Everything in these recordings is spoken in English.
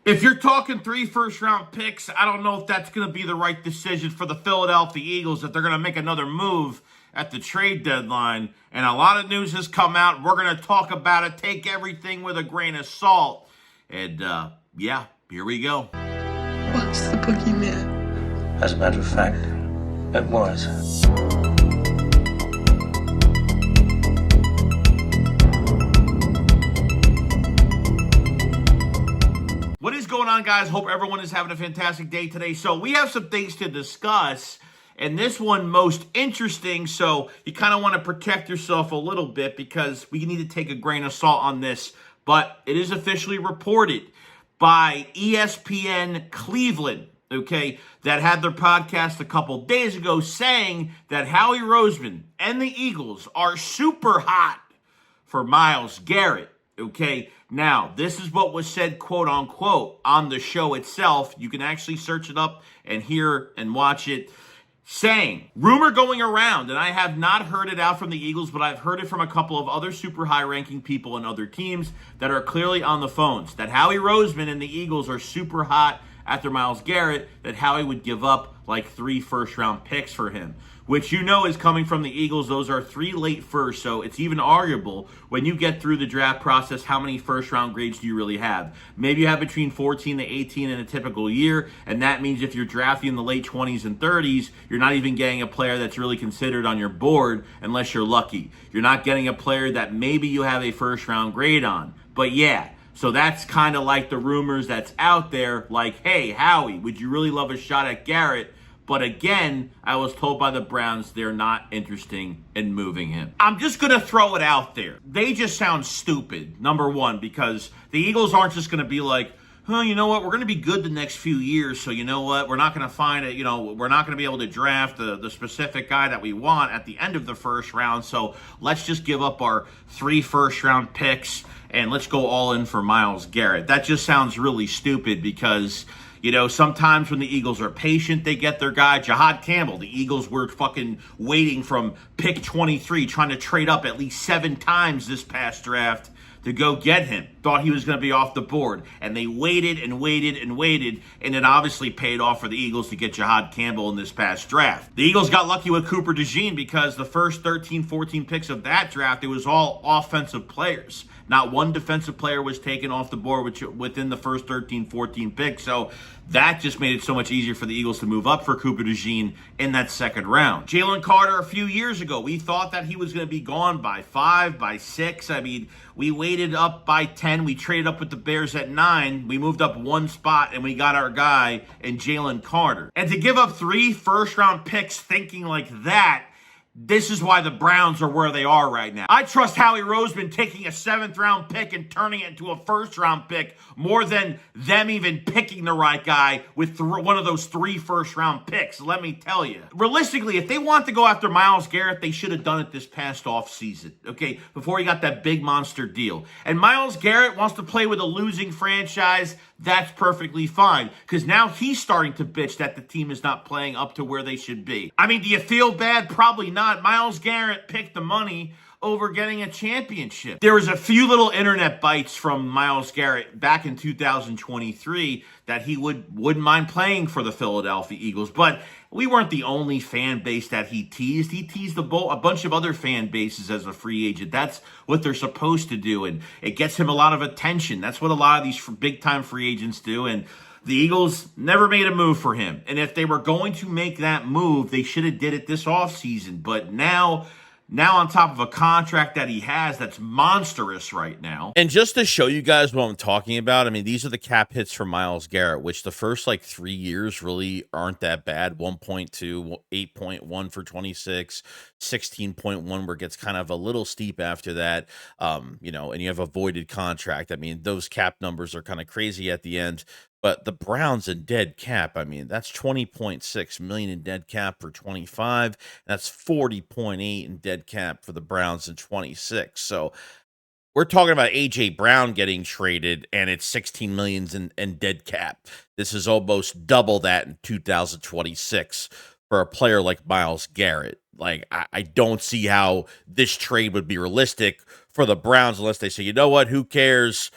If you're talking 3 first-round picks, I don't know if that's going to be the right decision for the Philadelphia Eagles, if they're going to make another move at the trade deadline. And a lot of news has come out. We're going to talk about it, take everything with a grain of salt. And, yeah, here we go. What's the boogeyman? As a matter of fact, it was. What is going on, guys? Hope everyone is having a fantastic day today. So we have some things to discuss, and this one most interesting, so you kind of want to protect yourself a little bit because we need to take a grain of salt on this, but it is officially reported by ESPN Cleveland, okay, that had their podcast a couple days ago saying that Howie Roseman and the Eagles are super hot for Myles Garrett. Okay, now, this is what was said, quote unquote, on the show itself. You can actually search it up and hear and watch it. Saying, rumor going around, and I have not heard it out from the Eagles, but I've heard it from a couple of other super high-ranking people and other teams that are clearly on the phones, that Howie Roseman and the Eagles are super hot after Myles Garrett, that Howie would give up like 3 first-round picks for him, which you know is coming from the Eagles. Those are 3 late firsts, so it's even arguable when you get through the draft process, how many first-round grades do you really have? Maybe you have between 14 to 18 in a typical year, and that means if you're drafting in the late 20s and 30s, you're not even getting a player that's really considered on your board unless you're lucky. You're not getting a player that maybe you have a first-round grade on. But yeah, so that's kind of like the rumors that's out there, like, hey, Howie, would you really love a shot at Garrett? But again, I was told by the Browns they're not interested in moving him. I'm just going to throw it out there. They just sound stupid, number one, because the Eagles aren't just going to be like, oh, you know what, we're going to be good the next few years, so you know what, we're not going to find it, we're not going to be able to draft the specific guy that we want at the end of the first round, so let's just give up our 3 first-round picks and let's go all in for Myles Garrett. That just sounds really stupid because sometimes when the Eagles are patient, they get their guy. Jihad Campbell, the Eagles were fucking waiting from pick 23, trying to trade up at least 7 times this past draft to go get him. Thought he was going to be off the board. And they waited and waited and waited, and it obviously paid off for the Eagles to get Jihad Campbell in this past draft. The Eagles got lucky with Cooper DeJean because the first 13, 14 picks of that draft, it was all offensive players. Not one defensive player was taken off the board within the first 13, 14 picks. So that just made it so much easier for the Eagles to move up for Cooper DeJean in that second round. Jalen Carter, a few years ago, we thought that he was going to be gone by 5, by 6. I mean, we waited up by 10. We traded up with the Bears at 9. We moved up 1 spot, and we got our guy in Jalen Carter. And to give up 3 first-round picks thinking like that, this is why the Browns are where they are right now. I trust Howie Roseman taking a 7th-round pick and turning it into a first-round pick more than them even picking the right guy with one of those 3 first-round picks, let me tell you. Realistically, if they want to go after Myles Garrett, they should have done it this past offseason, okay, before he got that big monster deal. And Myles Garrett wants to play with a losing franchise. That's perfectly fine, because now he's starting to bitch that the team is not playing up to where they should be. I mean, do you feel bad? Probably not. Myles Garrett picked the money over getting a championship. There was a few little internet bites from Myles Garrett back in 2023 that he wouldn't mind playing for the Philadelphia Eagles, but we weren't the only fan base that he teased. He teased a bunch of other fan bases as a free agent. That's what they're supposed to do, and it gets him a lot of attention. That's what a lot of these big-time free agents do, and the Eagles never made a move for him. And if they were going to make that move, they should have did it this offseason. But now on top of a contract that he has that's monstrous right now. And just to show you guys what I'm talking about, I mean, these are the cap hits for Myles Garrett, which the first 3 years really aren't that bad. 1.2, 8.1 for 26, 16.1 where it gets kind of a little steep after that. And you have a voided contract. I mean, those cap numbers are kind of crazy at the end. But the Browns in dead cap, I mean, that's 20.6 million in dead cap for 25. That's 40.8 in dead cap for the Browns in 26. So we're talking about AJ Brown getting traded, and it's 16 millions in dead cap. This is almost double that in 2026 for a player like Myles Garrett. I don't see how this trade would be realistic for the Browns unless they say, you know what, who cares?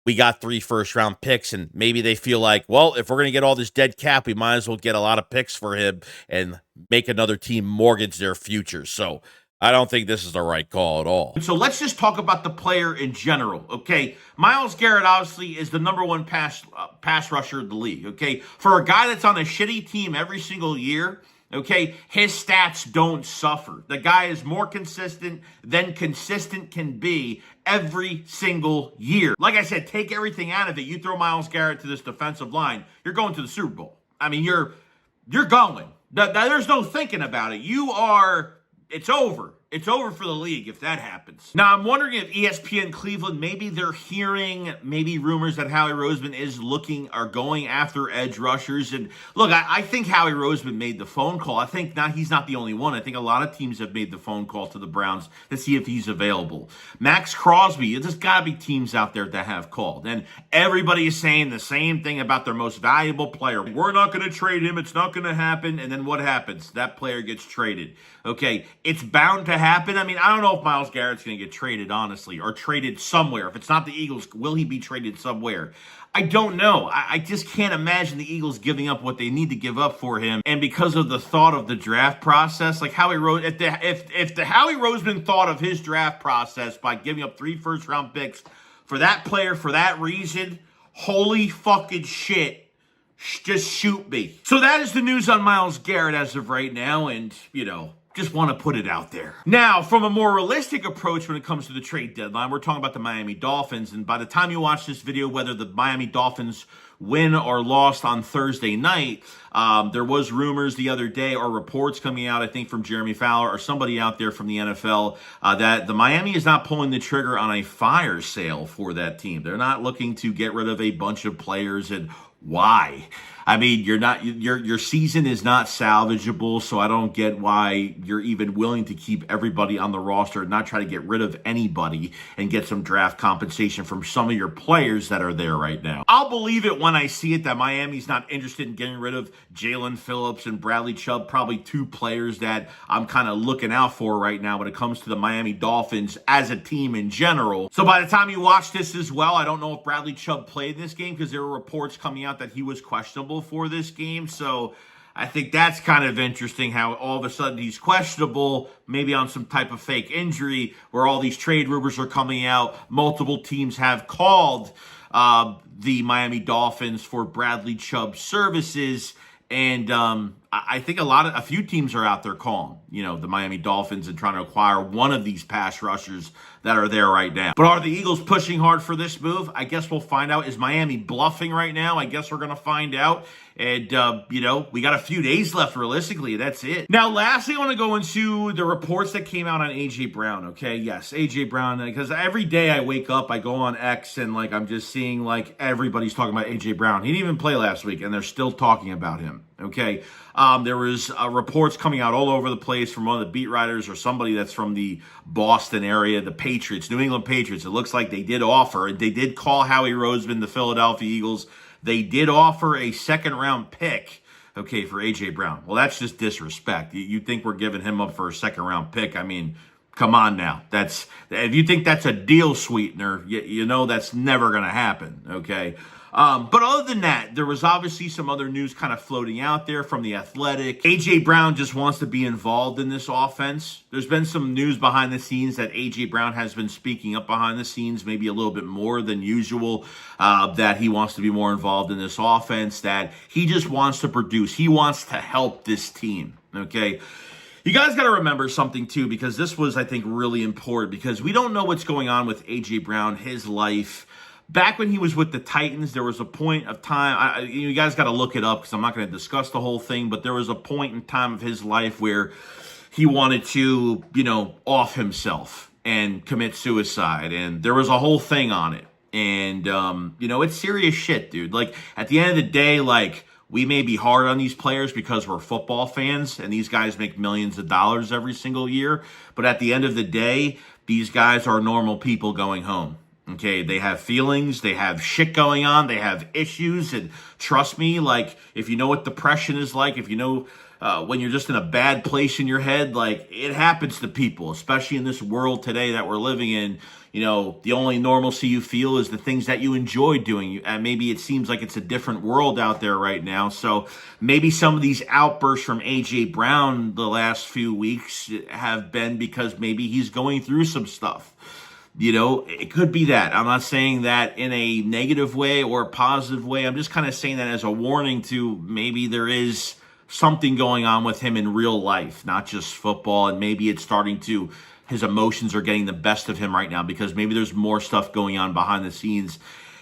we got 3 first-round picks, and maybe they feel like, well, if we're going to get all this dead cap, we might as well get a lot of picks for him and make another team mortgage their future. So I don't think this is the right call at all. So let's just talk about the player in general, okay? Myles Garrett obviously is the #1 pass rusher of the league, okay? For a guy that's on a shitty team every single year, okay, his stats don't suffer. The guy is more consistent than consistent can be every single year. Like I said, take everything out of it. You throw Myles Garrett to this defensive line, you're going to the Super Bowl. I mean, you're going. There's no thinking about it. It's over. It's over for the league if that happens. Now, I'm wondering if ESPN Cleveland, maybe they're hearing rumors that Howie Roseman are going after edge rushers. And look, I think Howie Roseman made the phone call. I think he's not the only one. I think a lot of teams have made the phone call to the Browns to see if he's available. Max Crosby, there's got to be teams out there that have called. And everybody is saying the same thing about their most valuable player. We're not going to trade him. It's not going to happen. And then what happens? That player gets traded. Okay, it's bound to happen. I mean, I don't know if Myles Garrett's going to get traded, honestly, or traded somewhere. If it's not the Eagles, will he be traded somewhere? I don't know. I just can't imagine the Eagles giving up what they need to give up for him. And because of the thought of the draft process, like if the Howie Roseman thought of his draft process by giving up 3 first-round picks for that player for that reason, holy fucking shit. Just shoot me. So that is the news on Myles Garrett as of right now, and, just want to put it out there. Now, from a more realistic approach when it comes to the trade deadline, we're talking about the Miami Dolphins, and by the time you watch this video, whether the Miami Dolphins win or lost on Thursday night, there was rumors the other day or reports coming out, I think from Jeremy Fowler or somebody out there from the NFL, that the Miami is not pulling the trigger on a fire sale for that team. They're not looking to get rid of a bunch of players, and why? I mean, your season is not salvageable, so I don't get why you're even willing to keep everybody on the roster and not try to get rid of anybody and get some draft compensation from some of your players that are there right now. I'll believe it when I see it that Miami's not interested in getting rid of Jalen Phillips and Bradley Chubb, probably 2 players that I'm kind of looking out for right now when it comes to the Miami Dolphins as a team in general. So by the time you watch this as well, I don't know if Bradley Chubb played this game because there were reports coming out that he was questionable for this game. So I think that's kind of interesting how all of a sudden he's questionable, maybe on some type of fake injury, where all these trade rumors are coming out. Multiple teams have called the Miami Dolphins for Bradley Chubb services. And I think a few teams are out there calling, the Miami Dolphins and trying to acquire one of these pass rushers that are there right now. But are the Eagles pushing hard for this move? I guess we'll find out. Is Miami bluffing right now? I guess we're going to find out. And, we got a few days left realistically. That's it. Now, lastly, I want to go into the reports that came out on A.J. Brown, okay? Yes, A.J. Brown, because every day I wake up, I go on X, and, I'm just seeing, everybody's talking about A.J. Brown. He didn't even play last week, and they're still talking about him, okay? There was reports coming out all over the place from one of the beat writers or somebody that's from the Boston area, the Patriots, New England Patriots. It looks like they did offer, they did call Howie Roseman, the Philadelphia Eagles. They did offer a second-round pick, okay, for A.J. Brown. Well, that's just disrespect. You think we're giving him up for a second-round pick? I mean, come on now. If you think that's a deal sweetener, that's never going to happen, okay? But other than that, there was obviously some other news kind of floating out there from The Athletic. A.J. Brown just wants to be involved in this offense. There's been some news behind the scenes that A.J. Brown has been speaking up behind the scenes, maybe a little bit more than usual, that he wants to be more involved in this offense, that he just wants to produce. He wants to help this team, okay? You guys got to remember something, too, because this was, I think, really important, because we don't know what's going on with A.J. Brown, his life. Back when he was with the Titans, there was a point of time, you guys got to look it up because I'm not going to discuss the whole thing, but there was a point in time of his life where he wanted to, off himself and commit suicide, and there was a whole thing on it. And, it's serious shit, dude. At the end of the day, we may be hard on these players because we're football fans, and these guys make millions of dollars every single year, but at the end of the day, these guys are normal people going home. Okay, they have feelings, they have shit going on, they have issues, and trust me, if you know what depression is like, if you know when you're just in a bad place in your head. Like, it happens to people, especially in this world today that we're living in. You know, the only normalcy you feel is the things that you enjoy doing. And maybe it seems like it's a different world out there right now. So maybe some of these outbursts from A.J. Brown the last few weeks have been because maybe he's going through some stuff. You know, it could be that. I'm not saying that in a negative way or a positive way. I'm just kind of saying that as a warning to maybe there is something going on with him in real life, not just football. And maybe it's starting to, his emotions are getting the best of him right now because maybe there's more stuff going on behind the scenes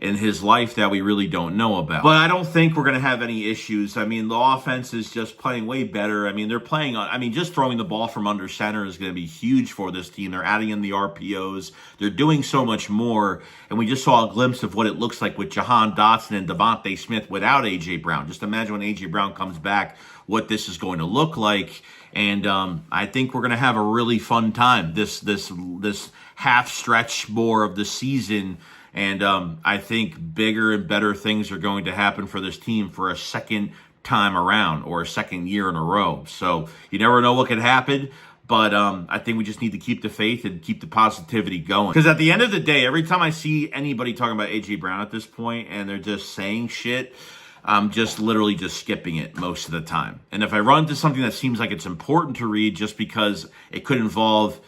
in his life that we really don't know about. But I don't think we're going to have any issues. I mean, the offense is just playing way better. I mean, they're playing on, I mean, just throwing the ball from under center is going to be huge for this team. They're adding in the RPOs. They're doing so much more. And we just saw a glimpse of what it looks like with Jahan Dotson and Devontae Smith without A.J. Brown. Just imagine when A.J. Brown comes back, what this is going to look like. And I think we're going to have a really fun time this half stretch more of the season. And I think bigger and better things are going to happen for this team for a second time around or a second year in a row. So you never know what could happen. But I think we just need to keep the faith and keep the positivity going. Because at the end of the day, every time I see anybody talking about A.J. Brown at this point and they're just saying shit, I'm just literally just skipping it most of the time. And if I run into something that seems like it's important to read just because it could involve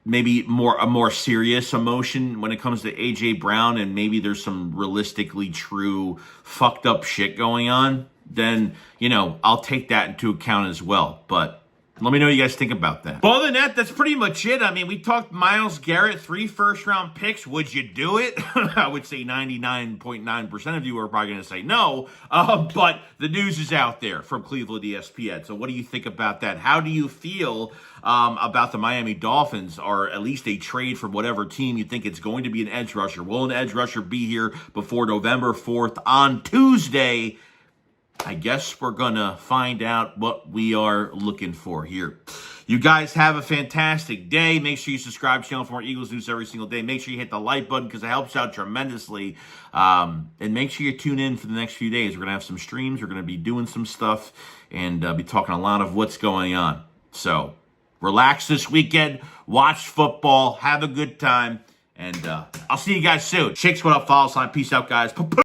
maybe a more serious emotion when it comes to A.J. Brown and maybe there's some realistically true fucked up shit going on, then, you know, I'll take that into account as well. But let me know what you guys think about that. But other than that, that's pretty much it. I mean, we talked Myles Garrett, 3 first-round picks. Would you do it? I would say 99.9% of you are probably going to say no. But the news is out there from Cleveland ESPN. So what do you think about that? How do you feel about the Miami Dolphins, or at least a trade from whatever team you think it's going to be an edge rusher? Will an edge rusher be here before November 4th on Tuesday? I guess we're going to find out what we are looking for here. You guys have a fantastic day. Make sure you subscribe to the channel for more Eagles news every single day. Make sure you hit the like button because it helps out tremendously. And make sure you tune in for the next few days. We're going to have some streams. We're going to be doing some stuff and be talking a lot of what's going on. So relax this weekend. Watch football. Have a good time. And I'll see you guys soon. Shakes, what up? Follow us on. Peace out, guys.